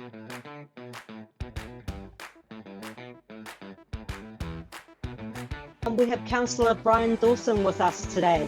We have Councillor Brian Dawson with us today.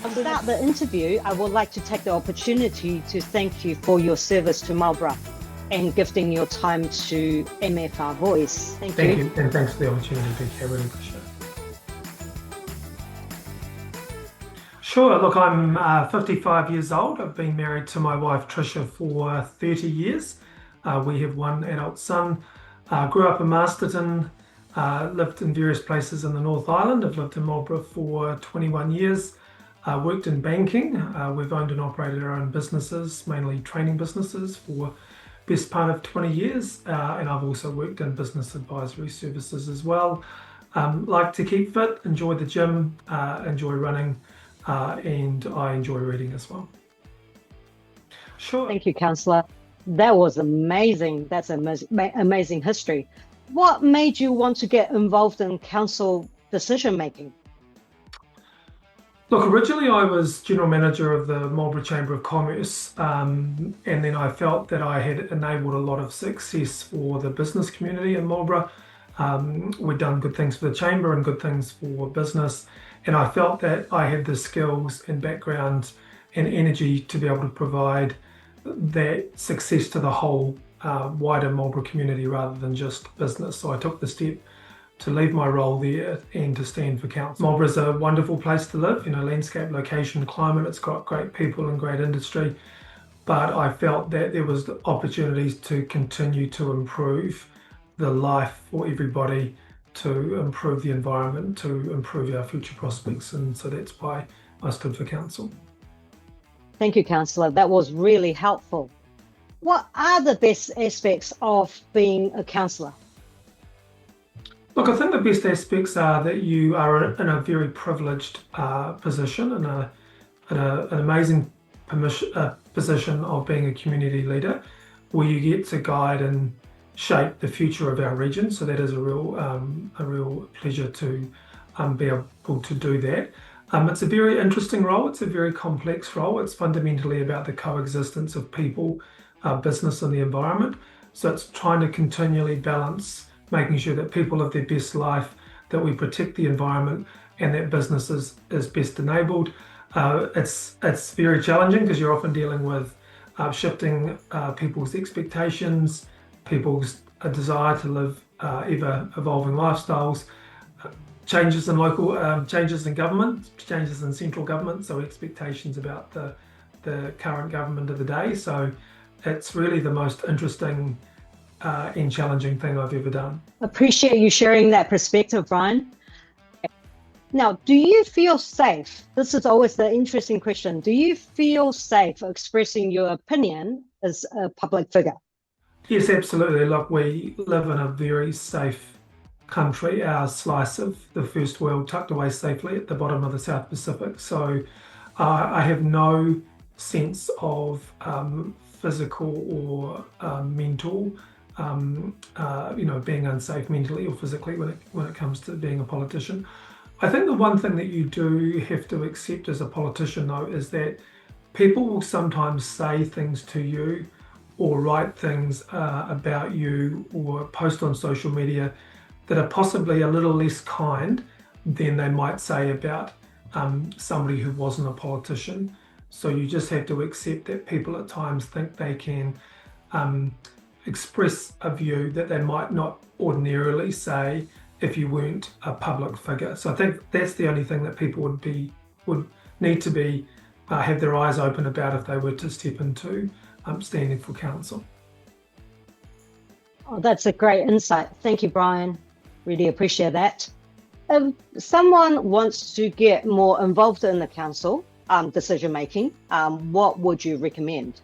To start the interview, I would like to take the opportunity to thank you for your service to Marlborough and gifting your time to MFR Voice. Thank you. And thanks for the opportunity to be here. Really appreciate it. Sure. Look, I'm 55 years old. I've been married to my wife Tricia for 30 years. We have one adult son. Grew up in Masterton. Lived in various places in the North Island. I've lived in Marlborough for 21 years. Worked in banking. We've owned and operated our own businesses, mainly training businesses, for best part of 20 years. And I've also worked in business advisory services as well. Like to keep fit, enjoy the gym, enjoy running, and I enjoy reading as well. Sure. Thank you, Councillor. That was amazing. That's amazing history. What made you want to get involved in council decision making? Look, originally I was General Manager of the Marlborough Chamber of Commerce, and then I felt that I had enabled a lot of success for the business community in Marlborough. We'd done good things for the Chamber and good things for business, and I felt that I had the skills and background and energy to be able to provide that success to the whole wider Marlborough community rather than just business. So I took the step to leave my role there and to stand for council. Marlborough is a wonderful place to live, landscape, location, climate. It's got great people and great industry, but I felt that there was the opportunities to continue to improve the life for everybody, to improve the environment, to improve our future prospects, and so that's why I stood for council. Thank you, Councillor. That was really helpful. What are the best aspects of being a councillor? Look, I think the best aspects are that you are in a very privileged position, and an amazing position of being a community leader, where you get to guide and shape the future of our region. So that is a real pleasure to be able to do that. It's a very interesting role. It's a very complex role. It's fundamentally about the coexistence of people, business, and the environment. So it's trying to continually balance making sure that people live their best life, that we protect the environment, and that business is best enabled. It's very challenging because you're often dealing with shifting people's expectations, people's desire to live ever evolving lifestyles, changes in local, changes in government, changes in central government, so expectations about the current government of the day. So it's really the most interesting and challenging thing I've ever done. Appreciate you sharing that perspective, Brian. Now, do you feel safe? This is always the interesting question. Do you feel safe expressing your opinion as a public figure? Yes, absolutely. Look, we live in a very safe country. Our slice of the first world tucked away safely at the bottom of the South Pacific. So I have no sense of physical or mental being unsafe mentally or physically when it comes to being a politician. I think the one thing that you do have to accept as a politician, though, is that people will sometimes say things to you or write things about you or post on social media that are possibly a little less kind than they might say about somebody who wasn't a politician. So you just have to accept that people at times think they can express a view that they might not ordinarily say if you weren't a public figure. So I think that's the only thing that people would need to be have their eyes open about if they were to step into standing for council. Oh, that's a great insight. Thank you, Brian. Really appreciate that. If someone wants to get more involved in the council decision making, what would you recommend?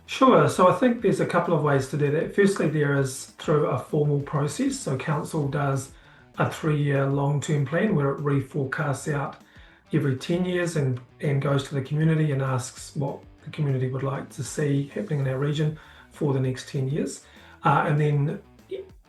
Sure. So I think there's a couple of ways to do that. Firstly, there is through a formal process. So council does a 3-year long-term plan where it reforecasts out every 10 years and goes to the community and asks what the community would like to see happening in our region for the next 10 years. And then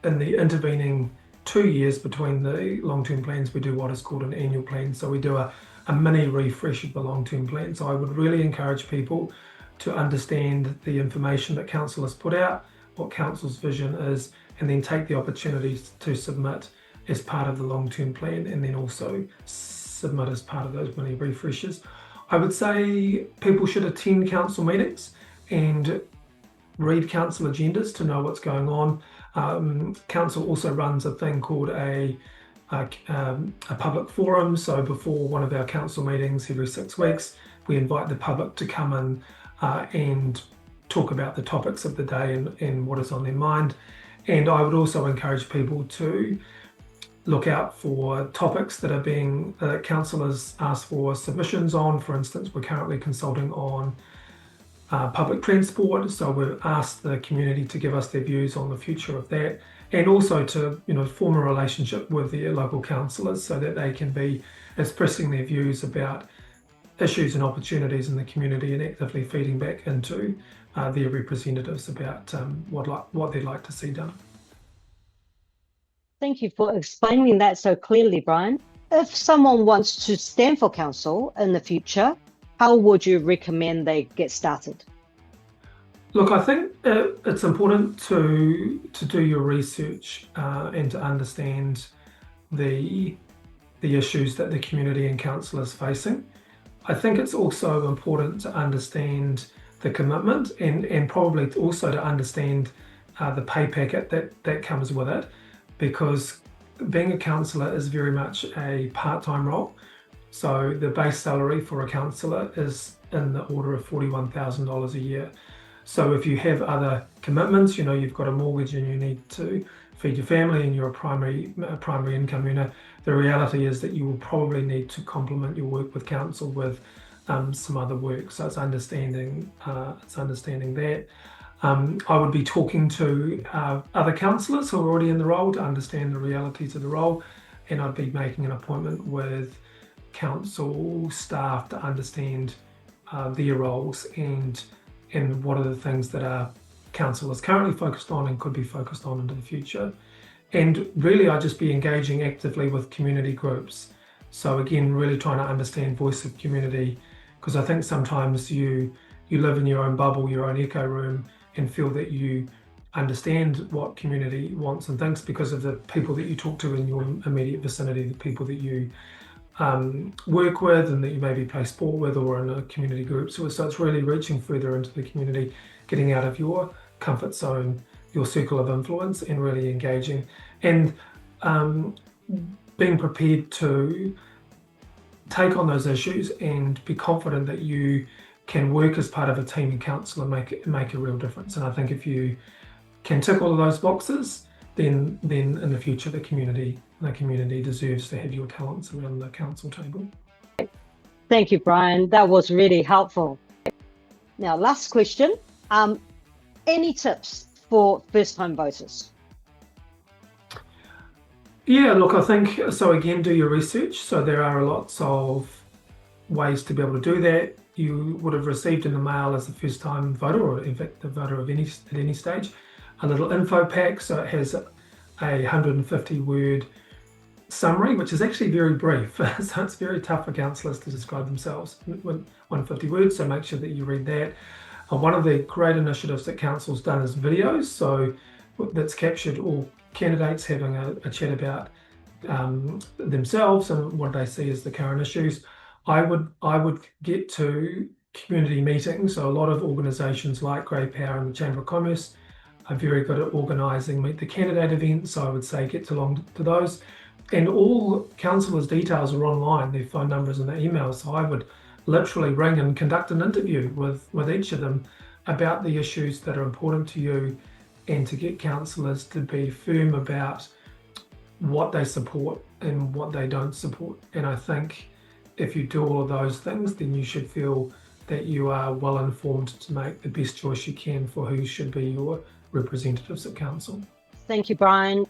in the intervening 2 years between the long-term plans, we do what is called an annual plan. So we do a mini refresh of the long-term plan. So I would really encourage people to understand the information that council has put out, what council's vision is, and then take the opportunities to submit as part of the long-term plan, and then also submit as part of those mini refreshes. I would say people should attend council meetings and read council agendas to know what's going on. Council also runs a thing called a public forum. So before one of our council meetings every 6 weeks, we invite the public to come in and talk about the topics of the day and what is on their mind. And I would also encourage people to look out for topics that are being councillors asked for submissions on. For instance, we're currently consulting on public transport, so we've asked the community to give us their views on the future of that, and also to form a relationship with their local councillors so that they can be expressing their views about issues and opportunities in the community and actively feeding back into their representatives about what they'd like to see done. Thank you for explaining that so clearly, Brian. If someone wants to stand for council in the future, how would you recommend they get started? Look, I think it's important to do your research and to understand the issues that the community and council is facing. I think it's also important to understand the commitment and probably also to understand the pay packet that comes with it, because being a councillor is very much a part-time role. So the base salary for a councillor is in the order of $41,000 a year. So if you have other commitments, you've got a mortgage and you need to feed your family and you're a primary income earner, the reality is that you will probably need to complement your work with council with some other work. So it's understanding that. I would be talking to other councillors who are already in the role to understand the realities of the role, and I'd be making an appointment with council staff to understand their roles and what are the things that our council is currently focused on and could be focused on into the future. And really, I'd just be engaging actively with community groups. So again, really trying to understand voice of community, because I think sometimes you live in your own bubble, your own echo room, and feel that you understand what community wants and thinks because of the people that you talk to in your immediate vicinity, the people that you work with and that you maybe play sport with or in a community group. So it's really reaching further into the community, getting out of your comfort zone, your circle of influence, and really engaging and being prepared to take on those issues and be confident that you can work as part of a team in council and make a real difference. And I think if you can tick all of those boxes, then in the future the community deserves to have your talents around the council table. Thank you, Brian. That was really helpful. Now, last question. Any tips for first-time voters? Yeah, look, I think, so again, do your research. So there are lots of ways to be able to do that. You would have received in the mail as a first-time voter, or in fact, the voter at any stage, a little info pack. So it has a 150-word summary, which is actually very brief. So it's very tough for councillors to describe themselves with 150 words. So make sure that you read that. One of the great initiatives that council's done is videos. So that's captured all candidates having a chat about themselves and what they see as the current issues. I would get to community meetings. So a lot of organisations like Grey Power and the Chamber of Commerce are very good at organising Meet the Candidate events. So I would say get along to those. And all councillors' details are online, their phone numbers and their emails. So I would literally ring and conduct an interview with each of them about the issues that are important to you, and to get councillors to be firm about what they support and what they don't support. And I think if you do all of those things, then you should feel that you are well informed to make the best choice you can for who should be your representatives at council. Thank you, Brian.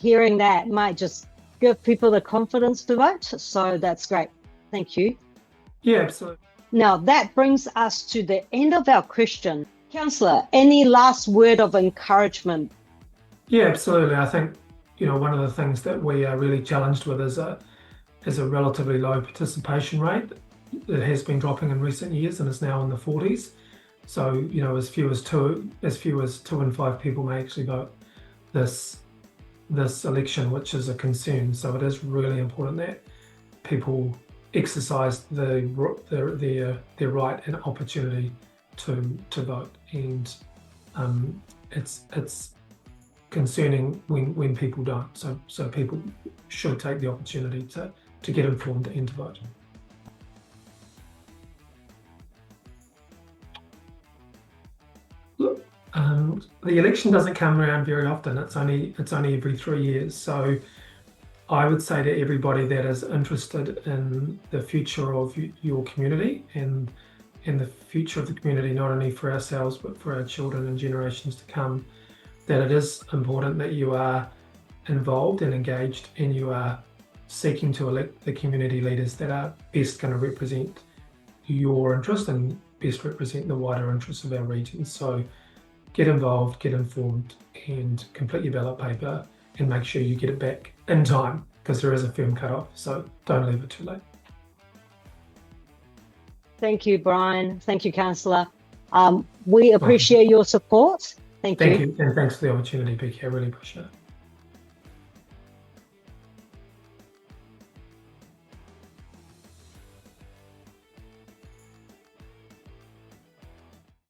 Hearing that might just give people the confidence to vote. So that's great. Thank you. Yeah, absolutely. Now that brings us to the end of our question. Councillor, any last word of encouragement? Yeah, absolutely. I think, one of the things that we are really challenged with is a relatively low participation rate. It has been dropping in recent years and is now in the 40s. So, you know, as few as two in 5 people may actually vote this election, which is a concern. So it is really important that people exercise their right and opportunity to vote, and it's concerning when people don't. So people should take the opportunity to get informed and to vote. Look, the election doesn't come around very often. It's only every 3 years. So I would say to everybody that is interested in the future of your community and the future of the community, not only for ourselves but for our children and generations to come, that it is important that you are involved and engaged, and you are seeking to elect the community leaders that are best going to represent your interest and best represent the wider interests of our region. So get involved, get informed, and complete your ballot paper, and make sure you get it back in time, because there is a firm cut-off, so don't leave it too late. Thank you, Brian. Thank you, Councillor. We appreciate your support. Thank you. Thank you, and thanks for the opportunity, Becky. I really appreciate it.